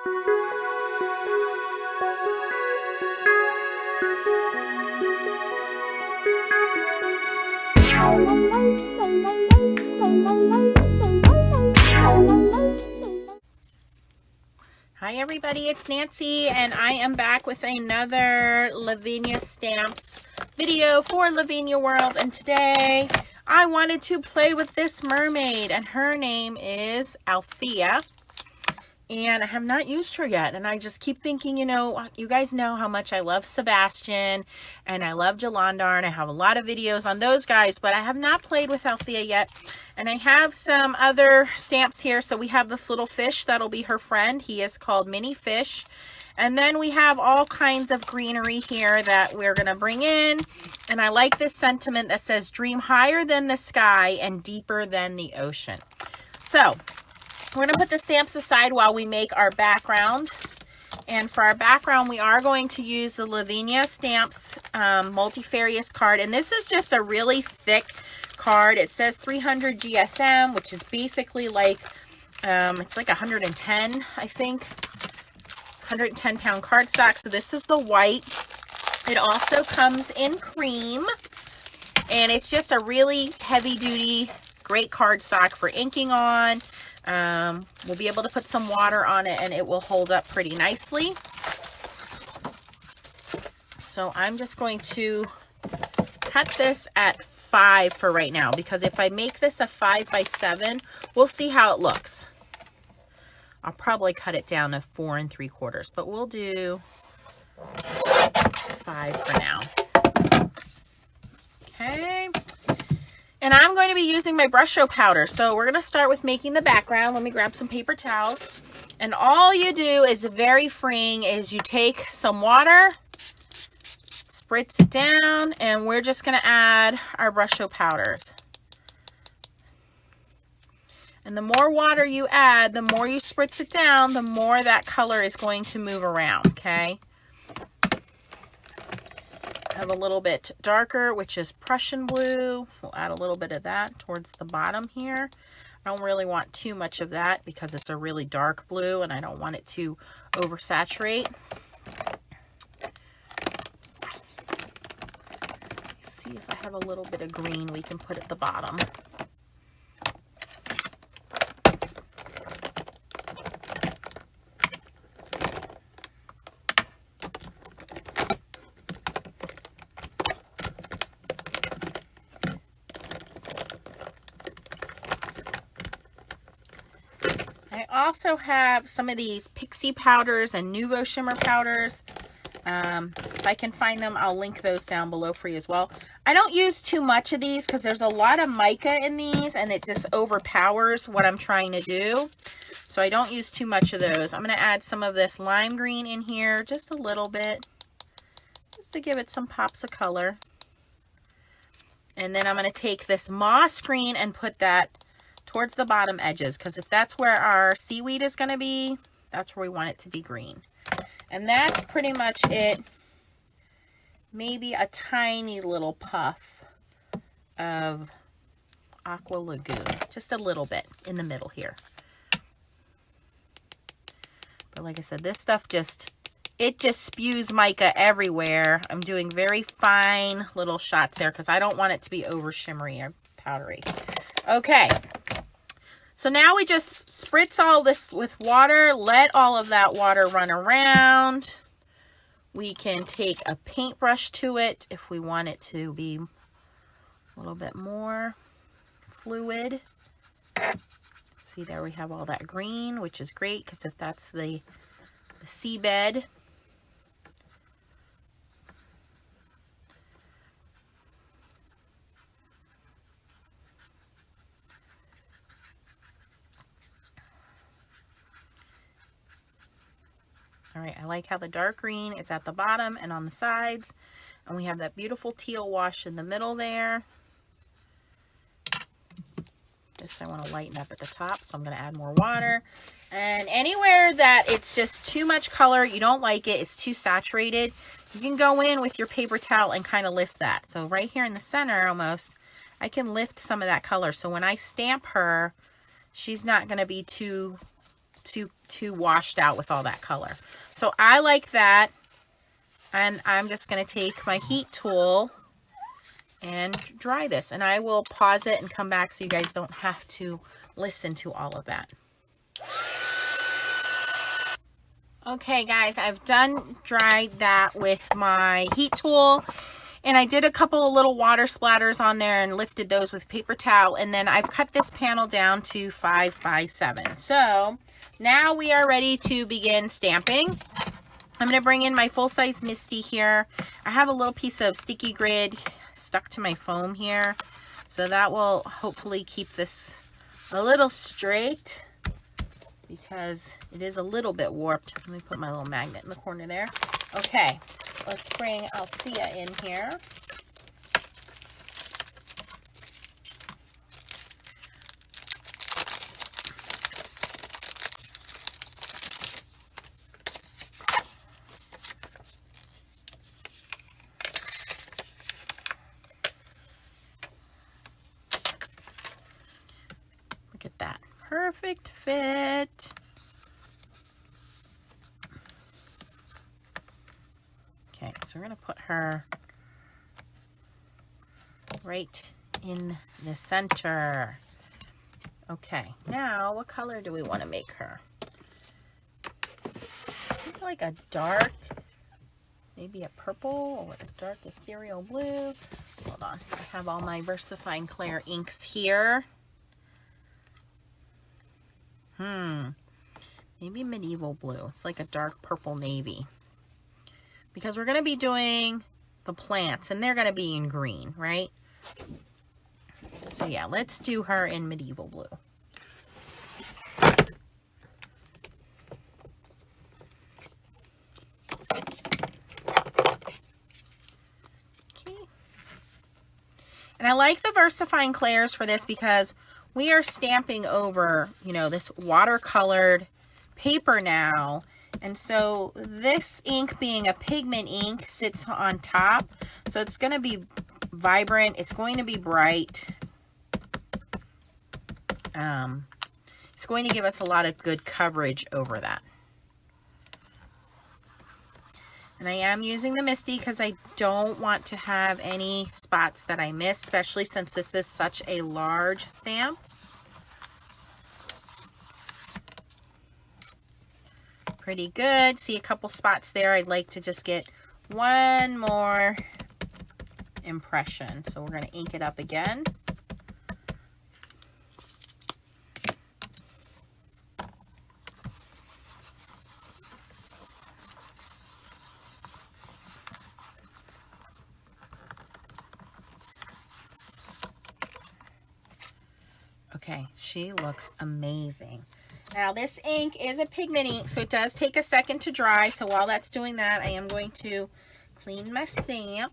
Hi everybody, it's Nancy and I am back with another Lavinia Stamps video for Lavinia World, and today I wanted to play with this mermaid and her name is Althea. And I have not used her yet, and I just keep thinking, you know, you guys know how much I love Sebastian and I love Jalandar, and I have a lot of videos on those guys, but I have not played with Althea yet. And I have some other stamps here. So we have this little fish that'll be her friend. He is called Mini Fish. And then we have all kinds of greenery here that we're going to bring in. And I like this sentiment that says, dream higher than the sky and deeper than the ocean. So we're going to put the stamps aside while we make our background. And for our background, we are going to use the Lavinia Stamps Multifarious card. And this is just a really thick card. It says 300 GSM, which is basically like, it's like 110, I think. 110 pound cardstock. So this is the white. It also comes in cream. And it's just a really heavy duty, great cardstock for inking on. We'll be able to put some water on it and it will hold up pretty nicely. So I'm just going to cut this at 5 for right now, because if I make this a 5 by 7, we'll see how it looks. I'll probably cut it down to 4 3/4, but we'll do 5 for now. Okay. And I'm going to be using my brush show powder. So we're going to start with making the background. Let me grab some paper towels. And all you do is very freeing is you take some water, spritz it down, and we're just going to add our brush show powders. And the more water you add, the more you spritz it down, the more that color is going to move around, okay? I have a little bit darker, which is Prussian blue. We'll add a little bit of that towards the bottom here. I don't really want too much of that because it's a really dark blue and I don't want it to oversaturate. Let's see if I have a little bit of green we can put at the bottom. I also have some of these Pixie powders and Nouveau Shimmer powders. If I can find them, I'll link those down below for you as well. I don't use too much of these because there's a lot of mica in these and it just overpowers what I'm trying to do. So I don't use too much of those. I'm going to add some of this lime green in here, just a little bit, just to give it some pops of color. And then I'm going to take this moss green and put that towards the bottom edges, because if that's where our seaweed is going to be, that's where we want it to be green. And that's pretty much it. Maybe a tiny little puff of Aqua Lagoon, just a little bit in the middle here. But like I said, this stuff it just spews mica everywhere. I'm doing very fine little shots there because I don't want it to be over shimmery or powdery. Okay. So now we just spritz all this with water, let all of that water run around. We can take a paintbrush to it if we want it to be a little bit more fluid. See, there we have all that green, which is great because if that's the seabed. All right, I like how the dark green is at the bottom and on the sides. And we have that beautiful teal wash in the middle there. This I want to lighten up at the top, so I'm going to add more water. And anywhere that it's just too much color, you don't like it, it's too saturated, you can go in with your paper towel and kind of lift that. So right here in the center almost, I can lift some of that color. So when I stamp her, she's not going to be too too washed out with all that color. So I like that. And I'm just going to take my heat tool and dry this. And I will pause it and come back so you guys don't have to listen to all of that. Okay guys, I've dried that with my heat tool, and I did a couple of little water splatters on there and lifted those with paper towel, and then I've cut this panel down to 5 by 7. So now we are ready to begin stamping. I'm going to bring in my full-size Misty here. I have a little piece of sticky grid stuck to my foam here, so that will hopefully keep this a little straight, because it is a little bit warped. Let me put my little magnet in the corner there. Okay, let's bring Althea in here. Look at that. Perfect fit. Okay, so we're going to put her right in the center. Okay, now what color do we want to make her? I think like a dark, maybe a purple or a dark ethereal blue. Hold on, I have all my VersaFine Clair inks here. Maybe medieval blue. It's like a dark purple navy. Because we're going to be doing the plants, and they're going to be in green, right? So yeah, let's do her in medieval blue. Okay. And I like the VersaFine Clairs for this because we are stamping over, you know, this watercolored paper now. And so this ink, being a pigment ink, sits on top. So it's going to be vibrant. It's going to be bright. It's going to give us a lot of good coverage over that. And I am using the Misty because I don't want to have any spots that I miss, especially since this is such a large stamp. Pretty good. See a couple spots there. I'd like to just get one more impression. So we're going to ink it up again. Okay, she looks amazing. Now this ink is a pigment ink, so it does take a second to dry. So while that's doing that, I am going to clean my stamp.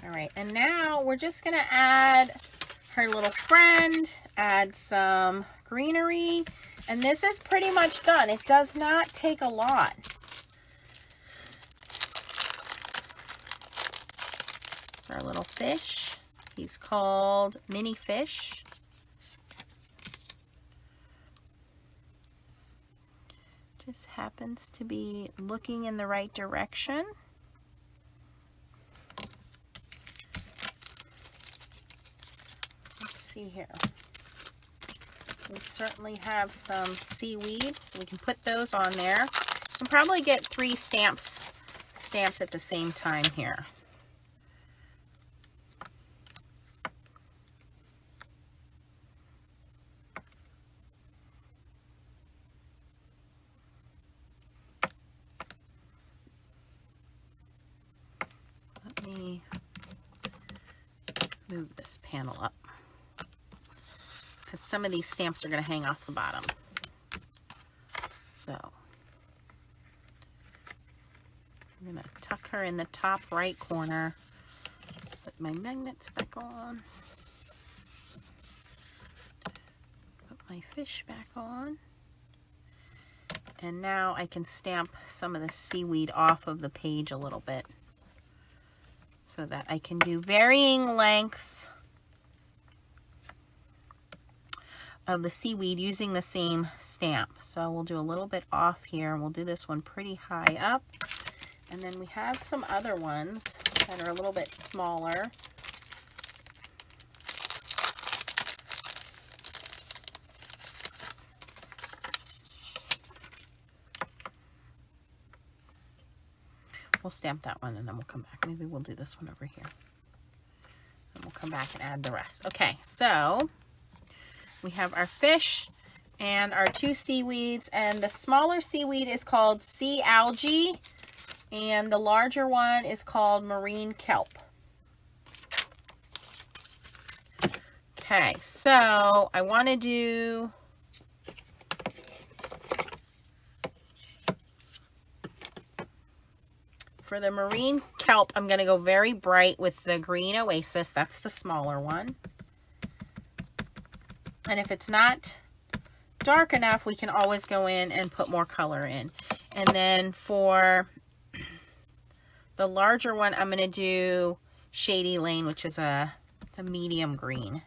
All right, and now we're just going to add her little friend, add some greenery, and this is pretty much done. It does not take a lot. Our little fish. He's called Mini Fish. Just happens to be looking in the right direction. Let's see here. We certainly have some seaweed, so we can put those on there. You can probably get 3 stamps stamped at the same time here. Move this panel up because some of these stamps are going to hang off the bottom. So I'm going to tuck her in the top right corner, put my magnets back on, put my fish back on, and now I can stamp some of the seaweed off of the page a little bit. so that I can do varying lengths of the seaweed using the same stamp. So we'll do a little bit off here, and we'll do this one pretty high up. And then we have some other ones that are a little bit smaller. We'll stamp that one and then we'll come back. Maybe we'll do this one over here. And we'll come back and add the rest. Okay, so we have our fish and our two seaweeds, and the smaller seaweed is called sea algae and the larger one is called marine kelp. Okay, so I want to do for the marine kelp, I'm going to go very bright with the green oasis. That's the smaller one. And if it's not dark enough, we can always go in and put more color in. And then for the larger one, I'm going to do Shady Lane, which is a medium green.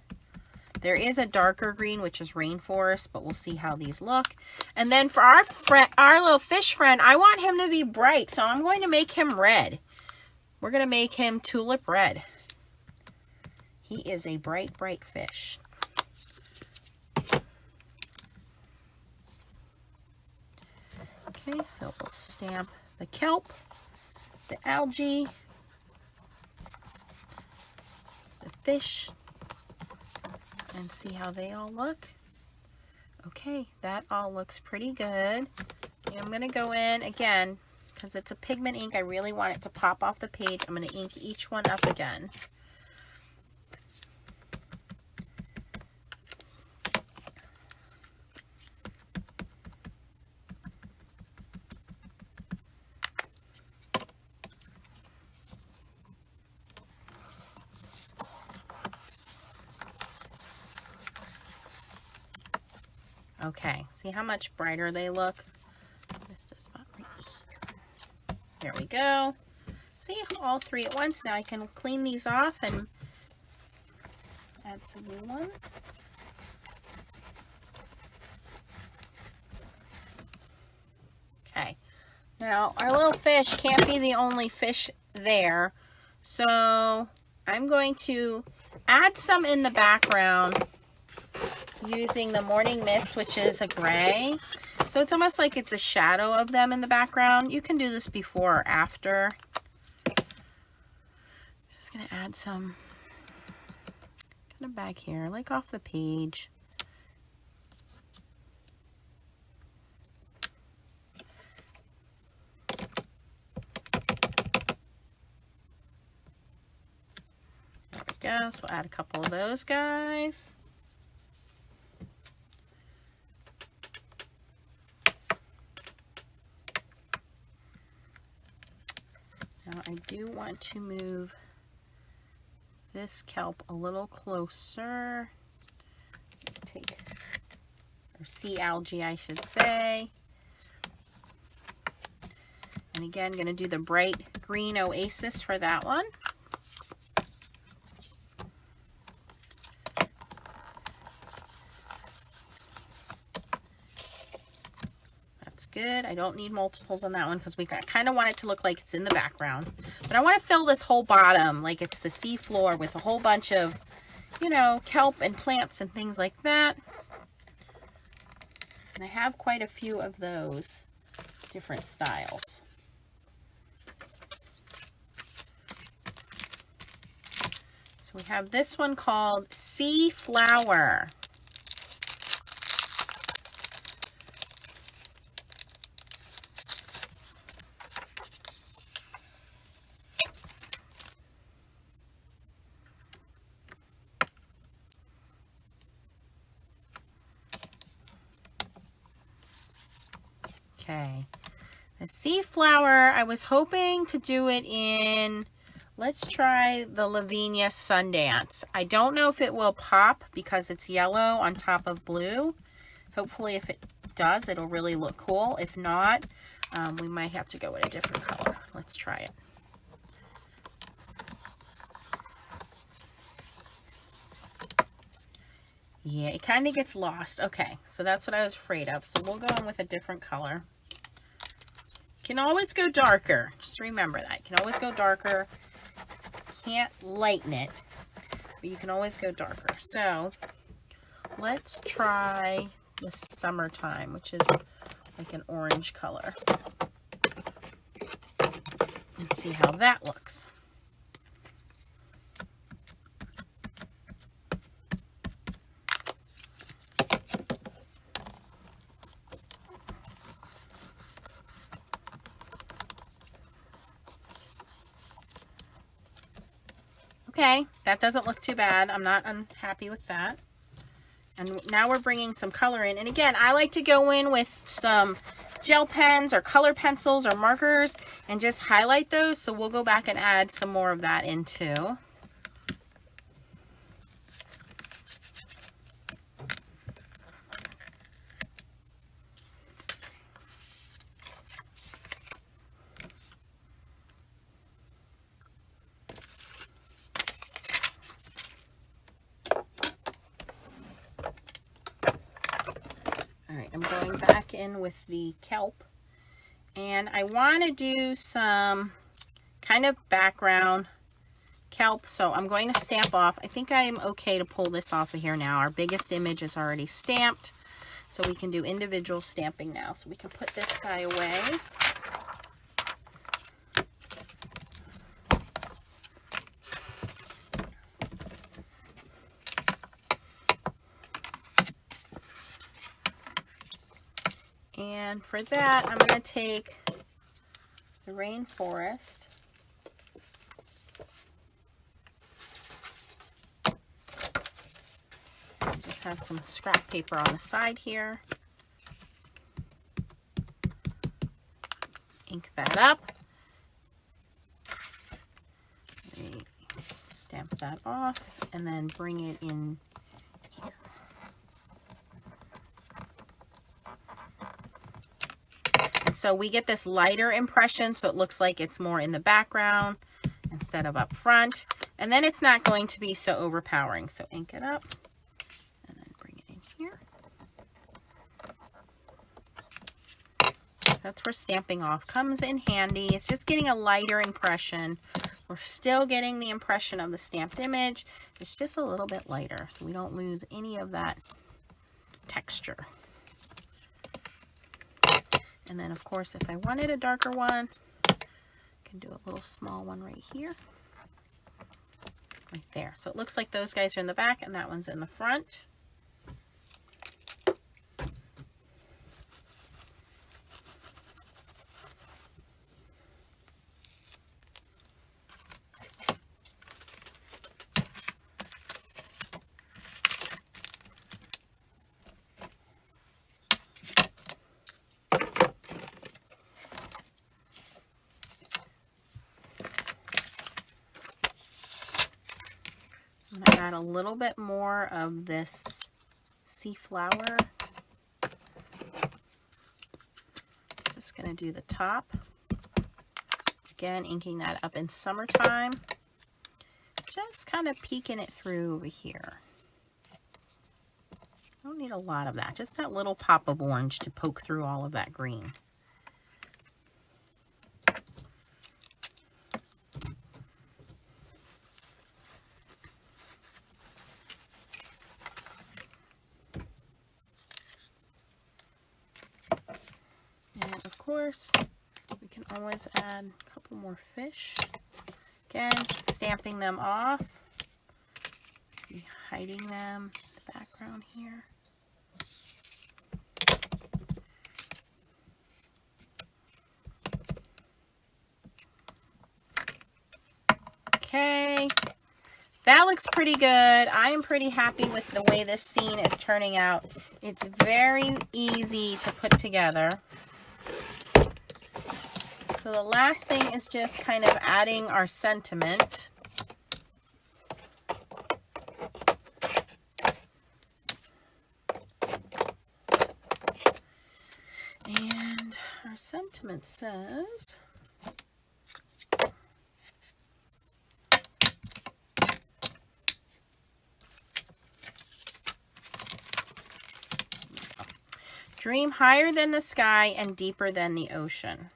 There is a darker green, which is rainforest, but we'll see how these look. And then for our little fish friend, I want him to be bright, so I'm going to make him red. We're going to make him tulip red. He is a bright, bright fish. Okay, so we'll stamp the kelp, the algae, the fish, and see how they all look. Okay, that all looks pretty good. And I'm going to go in again, because it's a pigment ink, I really want it to pop off the page. I'm going to ink each one up again. Okay, see how much brighter they look? Just a spot right here. There we go. See, all three at once. Now I can clean these off and add some new ones. Okay, now our little fish can't be the only fish there, so I'm going to add some in the background using the morning mist, which is a gray. So it's almost like it's a shadow of them in the background. You can do this before or after. Just going to add some kind of back here, like off the page. There we go. So add a couple of those guys. Now I do want to move this kelp a little closer. Take, or sea algae, I should say. And again, going to do the bright green oasis for that one. Good. I don't need multiples on that one because we kind of want it to look like it's in the background. But I want to fill this whole bottom like it's the sea floor with a whole bunch of, you know, kelp and plants and things like that. And I have quite a few of those different styles. So we have this one called Sea Flower. Okay, the sea flower, I was hoping to do it in, let's try the Lavinia Sundance. I don't know if it will pop because it's yellow on top of blue. Hopefully if it does, it'll really look cool. If not, we might have to go with a different color. Let's try it. Yeah, it kind of gets lost. Okay, so that's what I was afraid of. So we'll go in with a different color. You can always go darker. Just remember that. You can always go darker. Can't lighten it, but you can always go darker. So let's try the summertime, which is like an orange color. And see how that looks. Okay, that doesn't look too bad. I'm not unhappy with that. And now we're bringing some color in. And again, I like to go in with some gel pens or color pencils or markers and just highlight those. So we'll go back and add some more of that in too. I'm going back in with the kelp, and I want to do some kind of background kelp, so I'm going to stamp off. I think I am okay to pull this off of here now. Our biggest image is already stamped, so we can do individual stamping now. So we can put this guy away. And for that, I'm going to take the rainforest. Just have some scrap paper on the side here. Ink that up. Stamp that off and then bring it in here. So we get this lighter impression, so it looks like it's more in the background instead of up front. And then it's not going to be so overpowering. So ink it up and then bring it in here. So that's where stamping off comes in handy. It's just getting a lighter impression. We're still getting the impression of the stamped image. It's just a little bit lighter, so we don't lose any of that texture. And then, of course, if I wanted a darker one, I can do a little small one right here. Right there. So it looks like those guys are in the back and that one's in the front. I'm going to add a little bit more of this sea flower. Just going to do the top. Again, inking that up in summertime. Just kind of peeking it through over here. Don't need a lot of that. Just that little pop of orange to poke through all of that green. Of course, we can always add a couple more fish. Again, stamping them off, hiding them in the background here. Okay, that looks pretty good. I am pretty happy with the way this scene is turning out. It's very easy to put together. So the last thing is just kind of adding our sentiment. And our sentiment says, Dream higher than the sky and deeper than the ocean.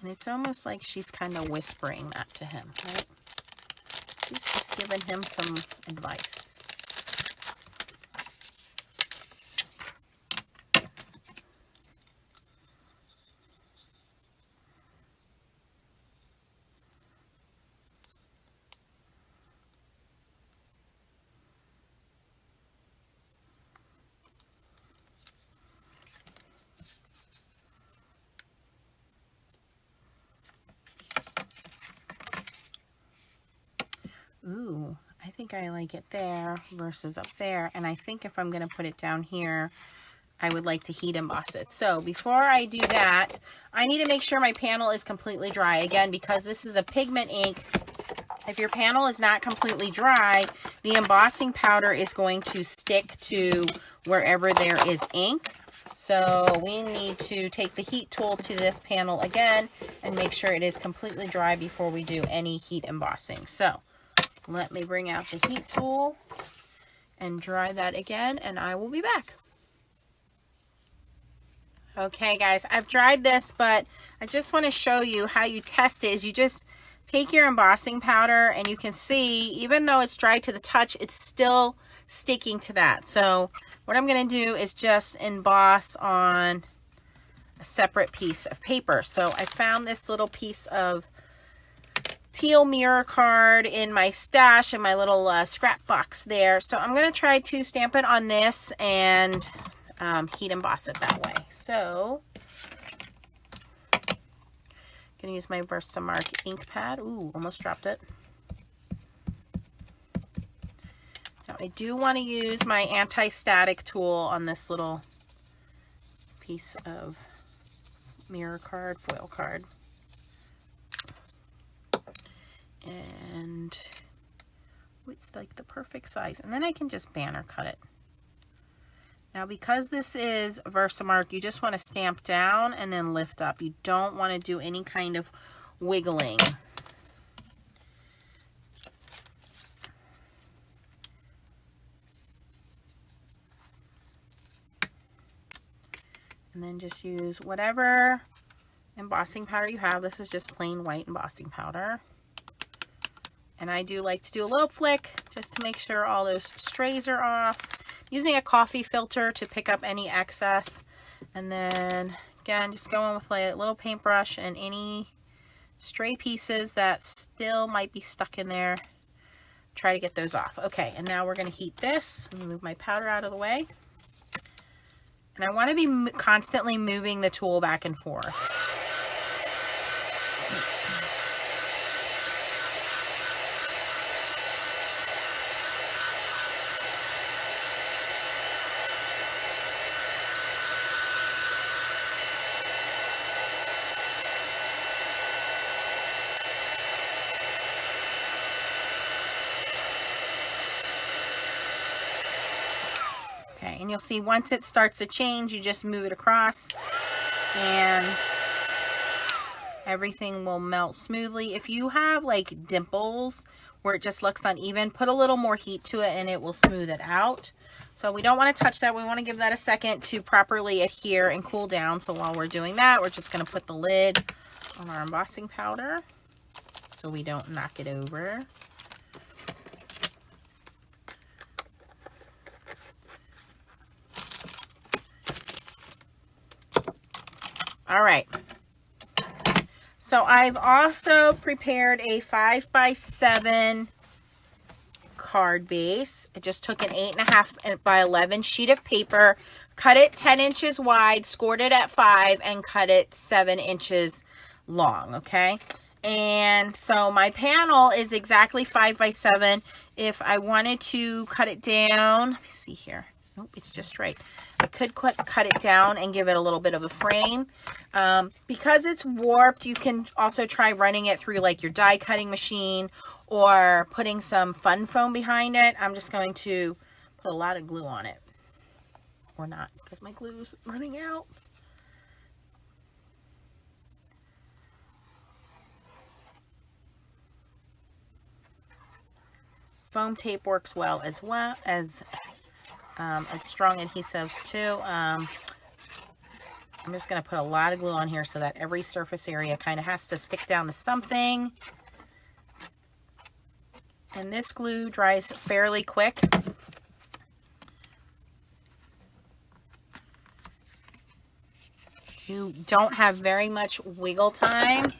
And it's almost like she's kind of whispering that to him, right? She's just giving him some advice. Ooh, I think I like it there versus up there. And I think if I'm going to put it down here, I would like to heat emboss it. So before I do that, I need to make sure my panel is completely dry. Again, because this is a pigment ink, if your panel is not completely dry, the embossing powder is going to stick to wherever there is ink. So we need to take the heat tool to this panel again and make sure it is completely dry before we do any heat embossing. So let me bring out the heat tool and dry that again, and I will be back. Okay guys, I've dried this, but I just want to show you how you test it. Is you just take your embossing powder, and you can see, even though it's dry to the touch, it's still sticking to that. So what I'm going to do is just emboss on a separate piece of paper. So I found this little piece of teal mirror card in my stash, in my little scrap box there. So I'm going to try to stamp it on this and heat emboss it that way. So I'm going to use my Versamark ink pad. Ooh, almost dropped it. Now I do want to use my anti-static tool on this little piece of mirror card, foil card. And it's like the perfect size. And then I can just banner cut it. Now, because this is Versamark, you just want to stamp down and then lift up. You don't want to do any kind of wiggling. And then just use whatever embossing powder you have. This is just plain white embossing powder. And I do like to do a little flick just to make sure all those strays are off. Using a coffee filter to pick up any excess. And then, again, just going with like a little paintbrush and any stray pieces that still might be stuck in there. Try to get those off. Okay, and now we're going to heat this. Let me move my powder out of the way. And I want to be constantly moving the tool back and forth. Okay, and you'll see once it starts to change, you just move it across and everything will melt smoothly. If you have like dimples where it just looks uneven, put a little more heat to it and it will smooth it out. So we don't want to touch that. We want to give that a second to properly adhere and cool down. So while we're doing that, we're just going to put the lid on our embossing powder so we don't knock it over. All right, so I've also prepared a 5x7 card base. I just took an 8.5 by 11 sheet of paper, cut it 10 inches wide, scored it at 5, and cut it 7 inches long, okay? And so my panel is exactly 5x7. If I wanted to cut it down, let me see here. Nope, it's just right. I could cut it down and give it a little bit of a frame. Because it's warped, you can also try running it through like your die cutting machine or putting some fun foam behind it. I'm just going to put a lot of glue on it. Or not, because my glue is running out. foam tape works well as it's strong adhesive too. I'm just going to put a lot of glue on here so that every surface area kind of has to stick down to something. And this glue dries fairly quick. You don't have very much wiggle time.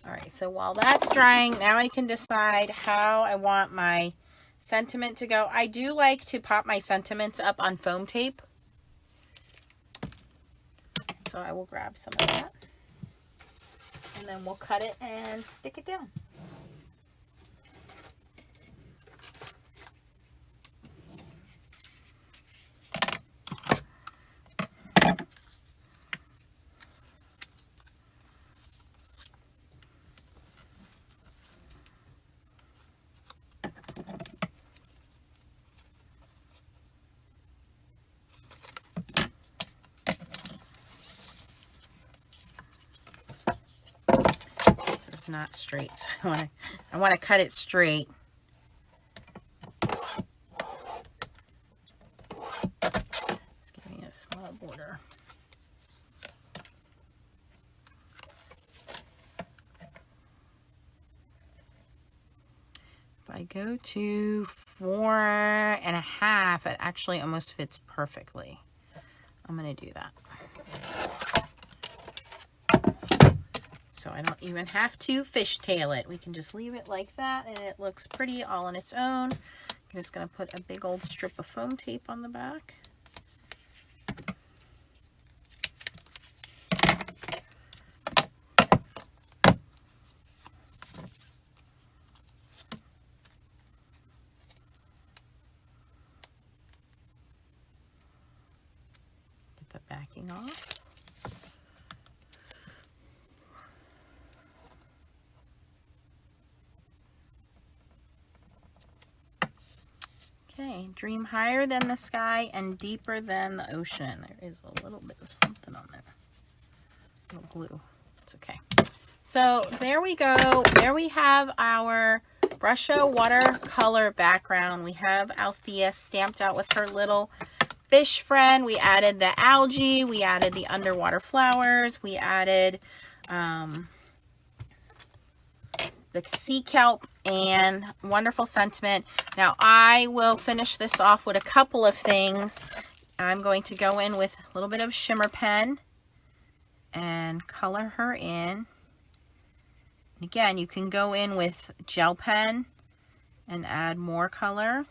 Alright, so while that's drying, now I can decide how I want my sentiment to go. I do like to pop my sentiments up on foam tape. So I will grab some of that. And then we'll cut it and stick it down. Not straight, so I want to cut it straight. Let's give me a small border. If I go to 4.5, it actually almost fits perfectly. I'm going to do that. So I don't even have to fishtail it. We can just leave it like that and it looks pretty all on its own. I'm just going to put a big old strip of foam tape on the back. Get the backing off. Okay, dream higher than the sky and deeper than the ocean. There is a little bit of something on there. No glue. It's okay. So there we go. There we have our Brusho watercolor background. We have Althea stamped out with her little fish friend. We added the algae. We added the underwater flowers. We added the sea kelp and wonderful sentiment. Now I will finish this off with a couple of things. I'm going to go in with a little bit of shimmer pen and color her in. And again, you can go in with gel pen and add more color.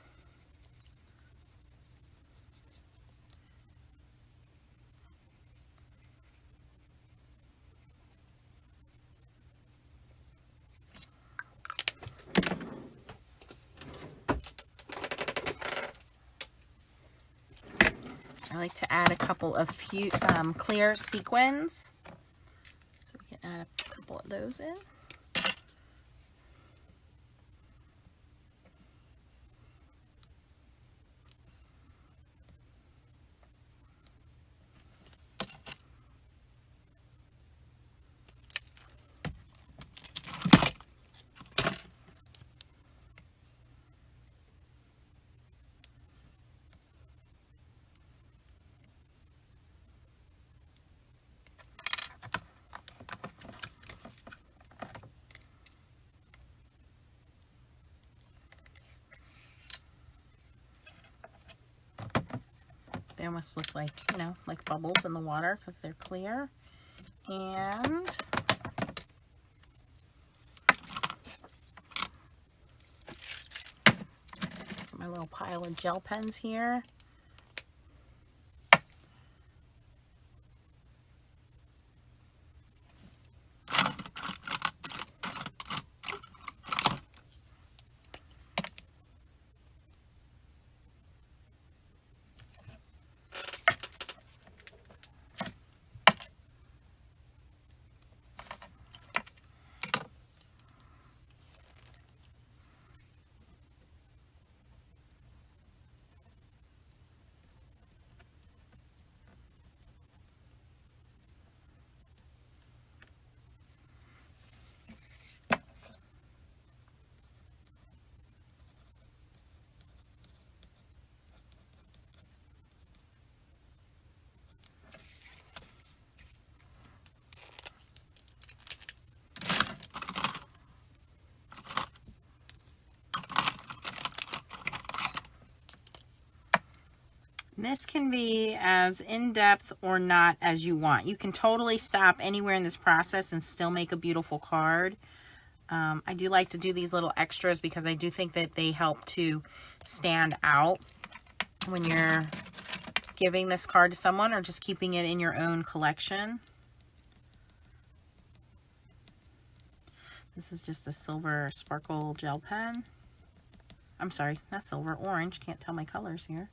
I like to add a couple of clear sequins. So we can add a couple of those in. They almost look like, you know, like bubbles in the water because they're clear. And my little pile of gel pens here. This can be as in-depth or not as you want. You can totally stop anywhere in this process and still make a beautiful card. I do like to do these little extras because I do think that they help to stand out when you're giving this card to someone or just keeping it in your own collection. This is just a silver sparkle gel pen. I'm sorry, not silver, orange. Can't tell my colors here.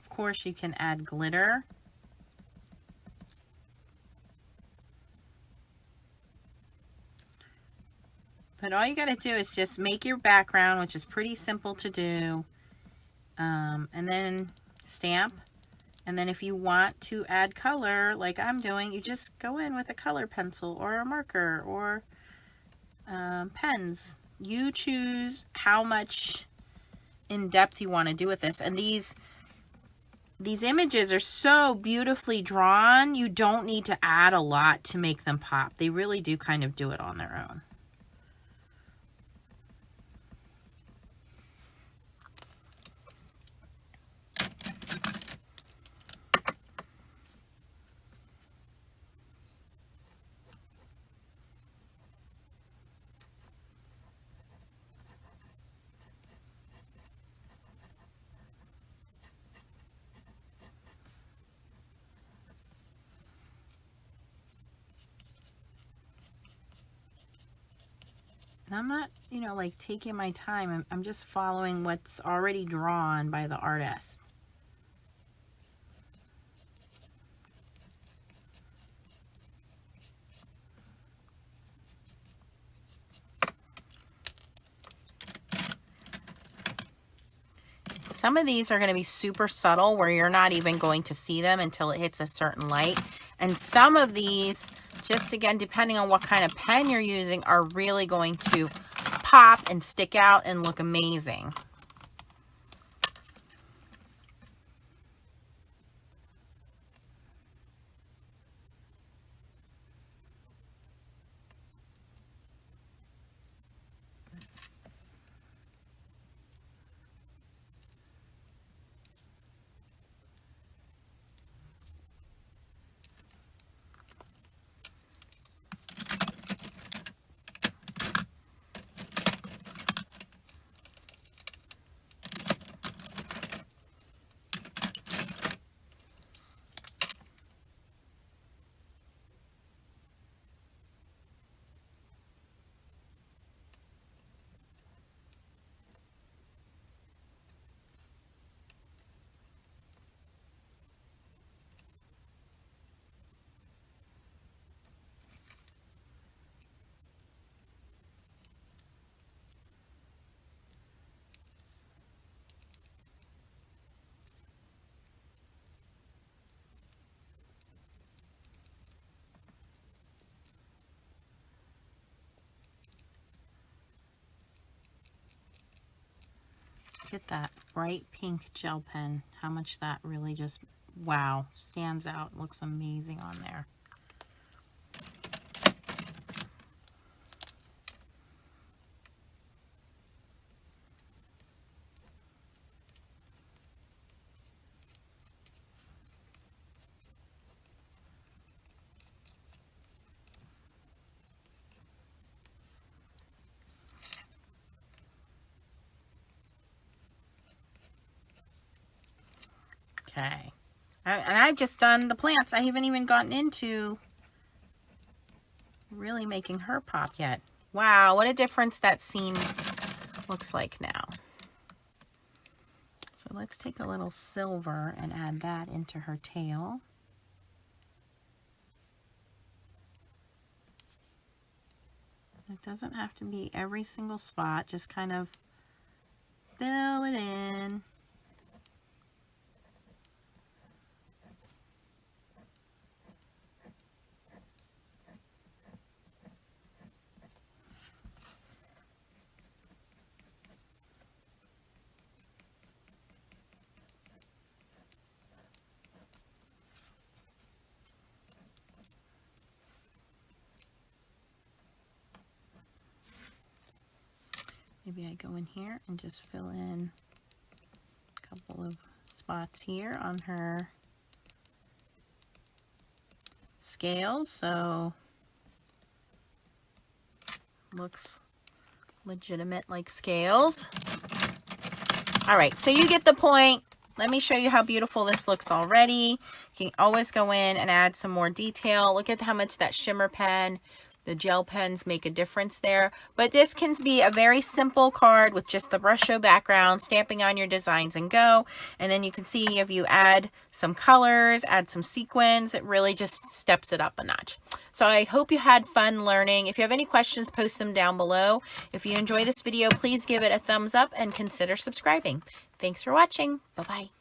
Of course, you can add glitter. But all you got to do is just make your background, which is pretty simple to do, and then stamp. And then if you want to add color, like I'm doing, you just go in with a color pencil or a marker or pens. You choose how much in depth you want to do with this. And these images are so beautifully drawn, you don't need to add a lot to make them pop. They really do kind of do it on their own. And I'm not, you know, like taking my time. I'm just following what's already drawn by the artist. Some of these are going to be super subtle where you're not even going to see them until it hits a certain light. And some of these, just again, depending on what kind of pen you're using, are really going to pop and stick out and look amazing. Get that bright pink gel pen. How much that really just, wow, stands out. Looks amazing on there. Okay. And I've just done the plants. I haven't even gotten into really making her pop yet. Wow, what a difference that scene looks like now. So let's take a little silver and add that into her tail. It doesn't have to be every single spot, just kind of fill it in. Maybe I go in here and just fill in a couple of spots here on her scales, so looks legitimate like scales. All right, so you get the point. Let me show you how beautiful this looks already. You can always go in and add some more detail. Look at how much that shimmer pen, the gel pens make a difference there. But this can be a very simple card with just the brush show background, stamping on your designs and go. And then you can see if you add some colors, add some sequins, it really just steps it up a notch. So I hope you had fun learning. If you have any questions, post them down below. If you enjoy this video, please give it a thumbs up and consider subscribing. Thanks for watching. Bye-bye.